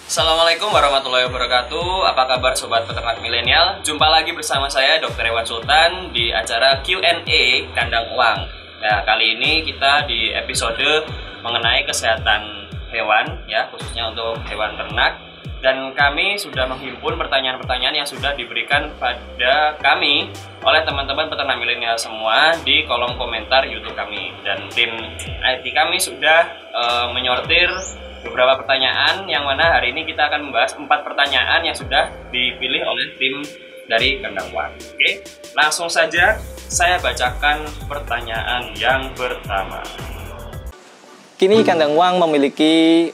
Assalamualaikum warahmatullahi wabarakatuh. Apa kabar sobat peternak milenial? Jumpa lagi bersama saya Dr. Hewan Sultan di acara Q&A Kandang Uang. Nah, kali ini kita di episode mengenai kesehatan hewan ya, khususnya untuk hewan ternak. Dan kami sudah menghimpun pertanyaan-pertanyaan yang sudah diberikan pada kami oleh teman-teman peternak milenial semua di kolom komentar YouTube kami. Dan tim IT kami sudah menyortir beberapa pertanyaan yang mana hari ini kita akan membahas 4 pertanyaan yang sudah dipilih oleh tim dari Kandang Uang. Oke, langsung saja saya bacakan pertanyaan yang pertama. Kini Kandang Uang memiliki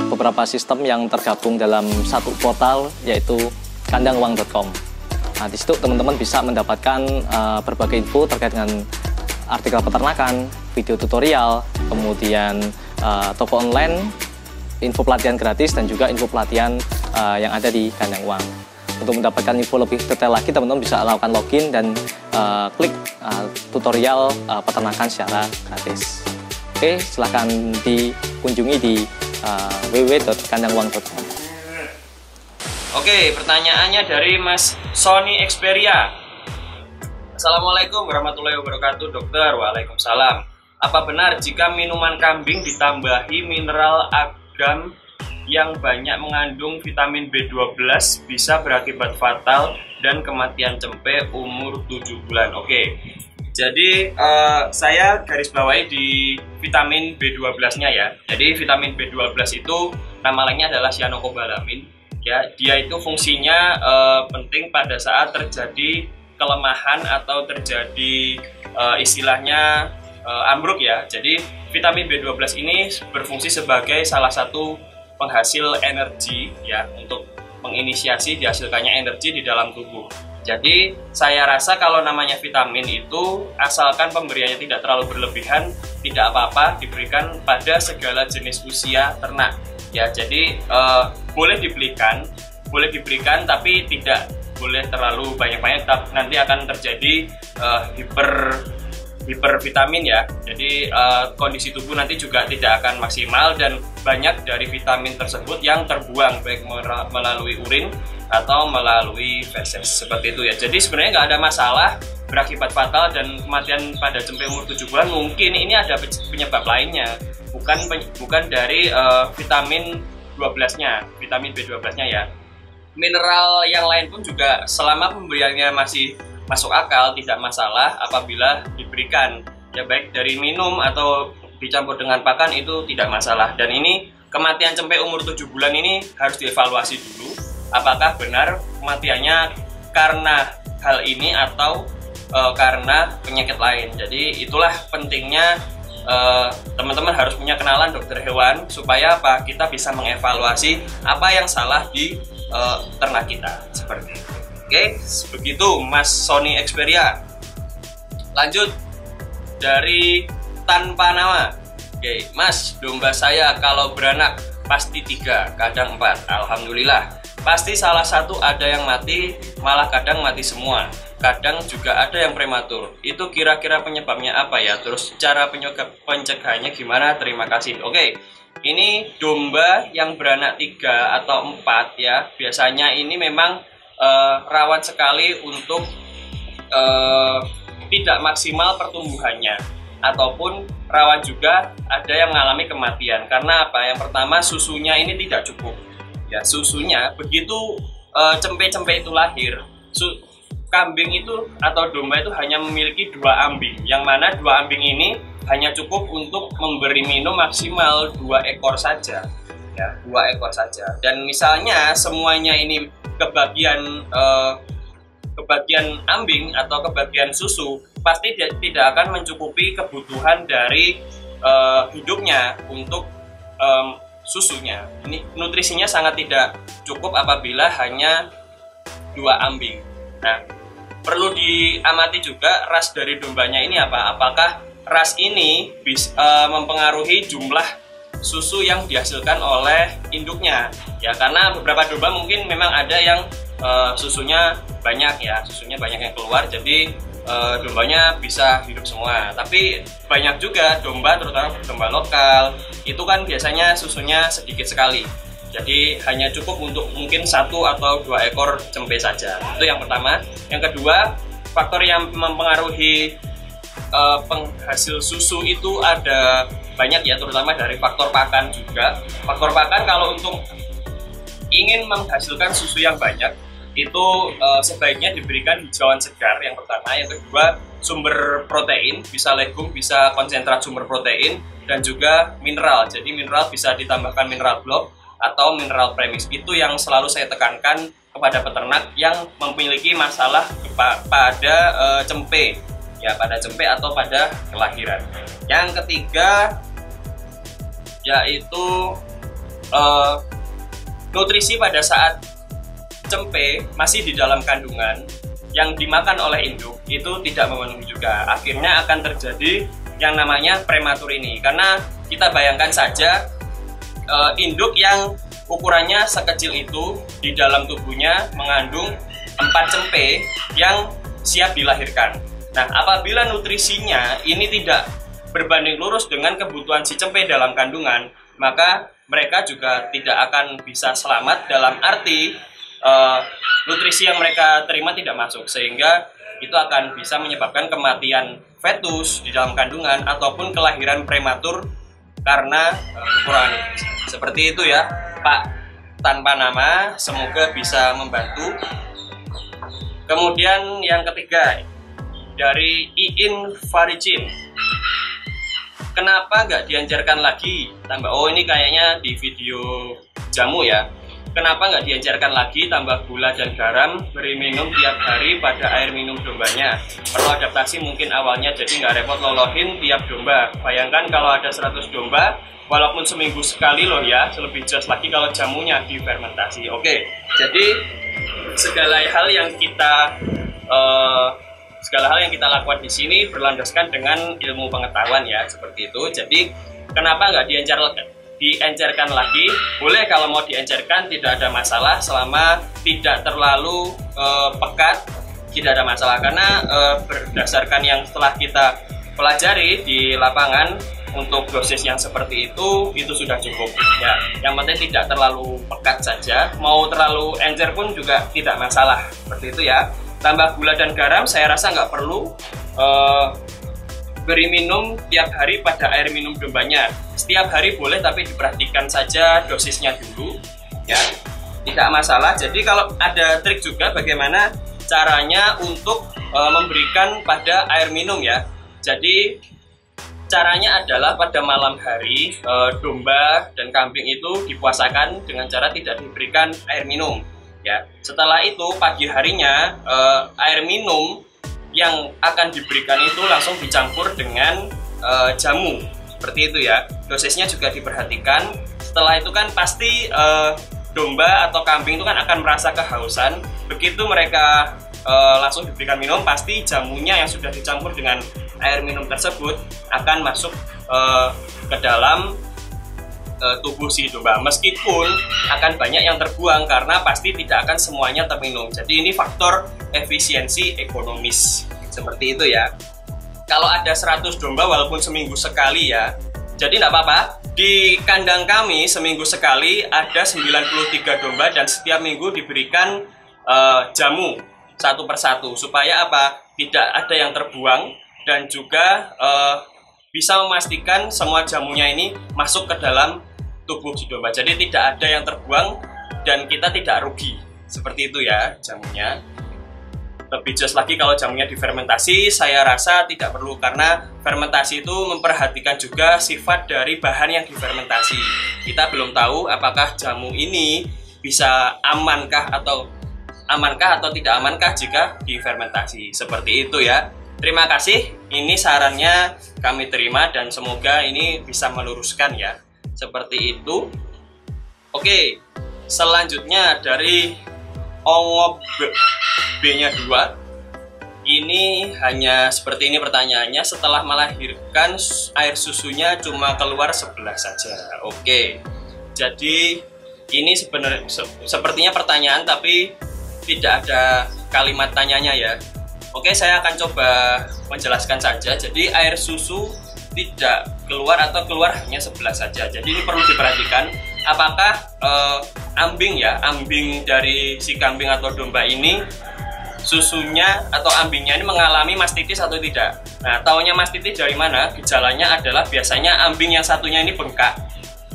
beberapa sistem yang tergabung dalam satu portal, yaitu kandangwang.com. Nah, di situ teman-teman bisa mendapatkan berbagai info terkait dengan artikel peternakan, video tutorial, kemudian toko online, info pelatihan gratis, dan juga info pelatihan yang ada di Kandang Uang. Untuk mendapatkan info lebih detail lagi, teman-teman bisa lakukan login dan klik tutorial peternakan secara gratis. Oke, silahkan dikunjungi di www.kandangwang.com. Oke, pertanyaannya dari Mas Sony Xperia. Assalamualaikum warahmatullahi wabarakatuh, dokter. Waalaikumsalam. Apa benar jika minuman kambing ditambahi mineral agam yang banyak mengandung vitamin B12 bisa berakibat fatal dan kematian cempe umur 7 bulan? Oke. Jadi saya garis bawahi di vitamin B12-nya ya. Jadi vitamin B12 itu nama lainnya adalah cyanocobalamin. Ya, dia itu fungsinya penting pada saat terjadi kelemahan atau terjadi istilahnya ambruk ya. Jadi vitamin B12 ini berfungsi sebagai salah satu penghasil energi ya, untuk menginisiasi dihasilkannya energi di dalam tubuh. Jadi saya rasa kalau namanya vitamin itu asalkan pemberiannya tidak terlalu berlebihan, tidak apa-apa diberikan pada segala jenis usia ternak. Ya, jadi boleh diberikan tapi tidak boleh terlalu banyak-banyak, nanti akan terjadi hipervitamin ya. Jadi kondisi tubuh nanti juga tidak akan maksimal dan banyak dari vitamin tersebut yang terbuang baik melalui urin atau melalui feses seperti itu ya. Jadi sebenarnya nggak ada masalah berakibat fatal dan kematian pada cempe umur 7 bulan. Mungkin ini ada penyebab lainnya, bukan dari vitamin 12-nya, vitamin B12-nya ya. Mineral yang lain pun juga selama pemberiannya masih masuk akal, tidak masalah apabila diberikan ya, baik dari minum atau dicampur dengan pakan, itu tidak masalah. Dan ini kematian cempe umur 7 bulan ini harus dievaluasi dulu apakah benar kematiannya karena hal ini atau karena penyakit lain. Jadi itulah pentingnya teman-teman harus punya kenalan dokter hewan supaya apa, kita bisa mengevaluasi apa yang salah di ternak kita seperti itu. Oke, begitu Mas Sony Xperia. Lanjut dari tanpa nama. Oke, Mas, domba saya kalau beranak pasti 3, kadang 4. Alhamdulillah. Pasti salah satu ada yang mati, malah kadang mati semua. Kadang juga ada yang prematur. Itu kira-kira penyebabnya apa ya? Terus cara pencegahannya gimana? Terima kasih. Oke, ini domba yang beranak 3 atau 4 ya. Biasanya ini memang rawan sekali untuk tidak maksimal pertumbuhannya, ataupun rawan juga ada yang mengalami kematian. Karena apa? Yang pertama, susunya ini tidak cukup ya. Susunya begitu cempe-cempe itu lahir, kambing itu atau domba itu hanya memiliki 2 ambing, yang mana 2 ambing ini hanya cukup untuk memberi minum maksimal 2 ekor saja ya, 2 ekor saja. Dan misalnya semuanya ini kebagian ambing atau kebagian susu, pasti tidak akan mencukupi kebutuhan dari hidupnya untuk susunya. Ini nutrisinya sangat tidak cukup apabila hanya 2 ambing. Nah, perlu diamati juga ras dari dombanya ini apa? Apakah ras ini bisa mempengaruhi jumlah susu yang dihasilkan oleh induknya ya, karena beberapa domba mungkin memang ada yang susunya banyak ya, susunya banyak yang keluar, jadi dombanya bisa hidup semua. Tapi banyak juga domba, terutama domba lokal, itu kan biasanya susunya sedikit sekali Jadi hanya cukup untuk mungkin 1 atau 2 ekor cempe saja. Itu yang pertama. Yang kedua, faktor yang mempengaruhi penghasil susu itu ada banyak ya, terutama dari faktor pakan juga. Faktor pakan kalau untuk ingin menghasilkan susu yang banyak itu sebaiknya diberikan hijauan segar yang pertama. Yang kedua, sumber protein, bisa legum, bisa konsentrat sumber protein, dan juga mineral. Jadi mineral bisa ditambahkan mineral blok atau mineral premis. Itu yang selalu saya tekankan kepada peternak yang memiliki masalah pada cempe ya, pada cempe atau pada kelahiran. Yang ketiga yaitu nutrisi pada saat cempe masih di dalam kandungan yang dimakan oleh induk itu tidak memenuhi juga. Akhirnya akan terjadi yang namanya prematur ini, karena kita bayangkan saja induk yang ukurannya sekecil itu di dalam tubuhnya mengandung 4 cempe yang siap dilahirkan. Nah, apabila nutrisinya ini tidak berbanding lurus dengan kebutuhan si cempe dalam kandungan, maka mereka juga tidak akan bisa selamat, dalam arti nutrisi yang mereka terima tidak masuk, sehingga itu akan bisa menyebabkan kematian fetus di dalam kandungan ataupun kelahiran prematur karena kekurangan nutrisi. Seperti itu ya, Pak tanpa nama, semoga bisa membantu. Kemudian yang ketiga dari Iin Faricin, kenapa nggak dianjurkan lagi tambah, oh ini kayaknya di video jamu ya, kenapa nggak dianjurkan lagi tambah gula dan garam, beri minum tiap hari pada air minum dombanya. Perlu adaptasi mungkin awalnya, jadi nggak repot lolohin tiap domba. Bayangkan kalau ada 100 domba, walaupun seminggu sekali loh ya, lebih jelas lagi kalau jamunya difermentasi. Oke, jadi segala hal yang kita lakukan di sini berlandaskan dengan ilmu pengetahuan ya, seperti itu. Jadi kenapa nggak diencerkan lagi? Boleh, kalau mau diencerkan tidak ada masalah selama tidak terlalu pekat, tidak ada masalah, karena berdasarkan yang setelah kita pelajari di lapangan, untuk dosis yang seperti itu sudah cukup ya. Yang penting tidak terlalu pekat saja, mau terlalu encer pun juga tidak masalah, seperti itu ya. Tambah gula dan garam saya rasa nggak perlu. Beri minum tiap hari pada air minum dombanya. Setiap hari boleh, tapi diperhatikan saja dosisnya dulu ya, tidak masalah. Jadi kalau ada trik juga bagaimana caranya untuk memberikan pada air minum ya. Jadi caranya adalah pada malam hari domba dan kambing itu dipuasakan dengan cara tidak diberikan air minum ya. Setelah itu pagi harinya air minum yang akan diberikan itu langsung dicampur dengan jamu, seperti itu ya. Dosisnya juga diperhatikan. Setelah itu kan pasti domba atau kambing itu kan akan merasa kehausan. Begitu mereka langsung diberikan minum, pasti jamunya yang sudah dicampur dengan air minum tersebut akan masuk ke dalam tubuh si domba. Meskipun akan banyak yang terbuang karena pasti tidak akan semuanya terminum. Jadi ini faktor efisiensi ekonomis, seperti itu ya. Kalau ada 100 domba walaupun seminggu sekali ya, jadi tidak apa-apa. Di kandang kami seminggu sekali ada 93 domba dan setiap minggu diberikan jamu satu persatu, supaya apa? Tidak ada yang terbuang, dan juga bisa memastikan semua jamunya ini masuk ke dalam tubuh si domba. Jadi tidak ada yang terbuang dan kita tidak rugi. Seperti itu ya jamunya. Lebih jelas lagi kalau jamunya difermentasi, saya rasa tidak perlu, karena fermentasi itu memperhatikan juga sifat dari bahan yang difermentasi. Kita belum tahu apakah jamu ini bisa amankah atau tidak amankah jika difermentasi. Seperti itu ya. Terima kasih, ini sarannya kami terima dan semoga ini bisa meluruskan ya. Seperti itu. Oke, selanjutnya dari Ongob B-nya 2. Ini hanya seperti ini pertanyaannya, setelah melahirkan air susunya cuma keluar 11 saja. Oke, jadi ini sepertinya pertanyaan tapi tidak ada kalimat tanyanya ya. Oke, saya akan coba menjelaskan saja. Jadi air susu tidak keluar atau keluar hanya 11 saja. Jadi ini perlu diperhatikan. apakah ambing dari si kambing atau domba ini susunya atau ambingnya ini mengalami mastitis atau tidak. Nah, taunya mastitis dari mana? Gejalanya adalah biasanya ambing yang satunya ini bengkak.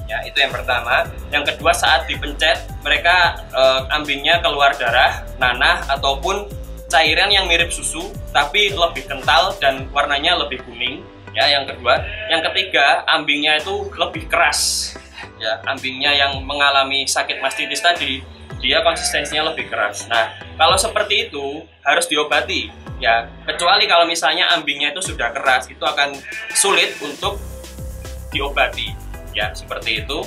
Ya, itu yang pertama. Yang kedua, saat dipencet, mereka ambingnya keluar darah, nanah ataupun cairan yang mirip susu tapi lebih kental dan warnanya lebih kuning. Ya, yang kedua. Yang ketiga, ambingnya itu lebih keras. Ya, ambingnya yang mengalami sakit mastitis tadi, dia konsistensinya lebih keras. Nah, kalau seperti itu harus diobati ya, kecuali kalau misalnya ambingnya itu sudah keras, itu akan sulit untuk diobati ya, seperti itu.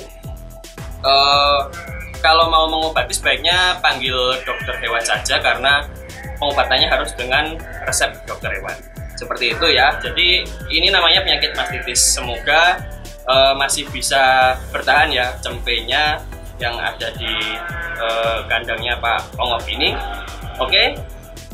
Kalau mau mengobati sebaiknya panggil dokter hewan saja, karena pengobatannya harus dengan resep dokter hewan, seperti itu ya. Jadi ini namanya penyakit mastitis. Semoga masih bisa bertahan ya cempenya yang ada di kandangnya Pak Ongop ini. Oke,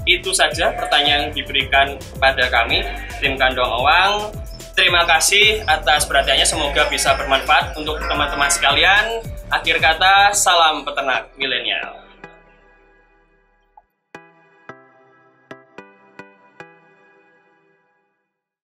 itu saja pertanyaan yang diberikan kepada kami, tim Kandang Owang. Terima kasih atas perhatiannya, semoga bisa bermanfaat untuk teman-teman sekalian. Akhir kata, salam peternak milenial.